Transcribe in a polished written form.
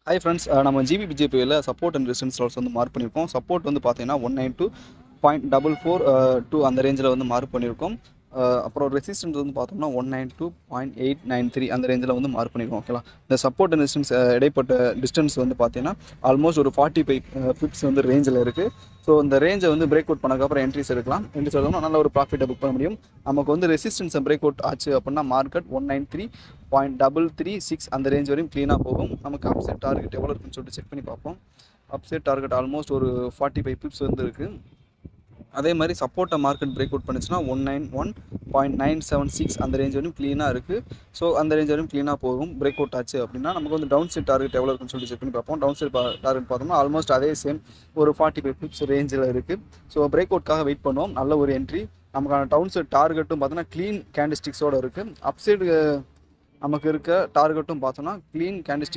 Hi friends, நம்ம ஜிபிபிஜேபியில் support and resistance levels வந்து mark பண்ணியிருக்கோம். சப்போர்ட் வந்து பார்த்தீங்கன்னா 192.44 அந்த ரேஞ்சில் வந்து மார்க் பண்ணியிருக்கோம். அப்புறம் ரெசிஸ்டன்ஸ் வந்து பார்த்தோம்னா 192.893 அந்த ரேஞ்சில் வந்து மார்க் பண்ணியிருக்கோம். ஓகேங்களா? இந்த சப்போர்ட் அண்ட் ரெசிஸ்டன்ஸ் இடைப்பட்ட டிஸ்டன்ஸ் வந்து பார்த்தீங்கன்னா ஆல்மோஸ்ட் ஒரு 45 பிப்ஸ் வந்து ரேஞ்சில் இருக்குது. ஸோ இந்த ரேஞ்சை வந்து பிரேக் அவுட் பண்ணக்கப்புறம் என்ட்ரிஸ் எடுக்கலாம். என்ட்ரிஸ் எடுக்கணும், நல்ல ஒரு ப்ராஃபிட்டை புக் பண்ண முடியும். நமக்கு வந்து ரெசிஸ்டன்ஸை பிரேக் அவுட் ஆச்சு அப்படின்னா மார்க்கெட் 193.336 அந்த ரேஞ்ச் வரையும் க்ளீனாக போகும். நமக்கு அப்செட் டார்கெட் எவ்வளோ இருக்குன்னு சொல்லிட்டு செக் பண்ணி பார்ப்போம். அப்செட் டார்கெட் ஆல்மோஸ்ட் ஒரு 45 பிப்ஸ் வந்து இருக்குது. அதே மாதிரி சப்போர்ட்டை மார்க்கெட் பிரேக் அவுட் பண்ணுச்சுன்னா 191.976 அந்த ரேஞ்ச் வரையும் க்ளீனாக இருக்குது. ஸோ அந்த ரேஞ்ச் வரையும் க்ளீனாக போகும். பிரேக் அவுட் ஆச்சு அப்படின்னா நமக்கு வந்து டவுன் சைட் டார்கெட் எவ்வளோ இருக்குன்னு சொல்லி செக் பண்ணி பார்ப்போம். டவுன் சைட் டார்கெட் பார்த்தோம்னா ஆல்மோஸ்ட் அதே சேம் ஒரு 45 பிப்ஸ் ரேஞ்சில் இருக்குது. ஸோ பிரேக் அவுட்காக வெயிட் பண்ணுவோம். நல்ல ஒரு என்ட்ரி. நமக்கான டவுன் சைட் டார்கெட்டும் பார்த்தோன்னா க்ளீன் கேண்டிஸ்டிக்ஸோடு இருக்குது. அப்சைடு நமக்கு இருக்க டார்கெட்டும் பார்த்தோன்னா க்ளீன் கேண்டிஸ்டிக்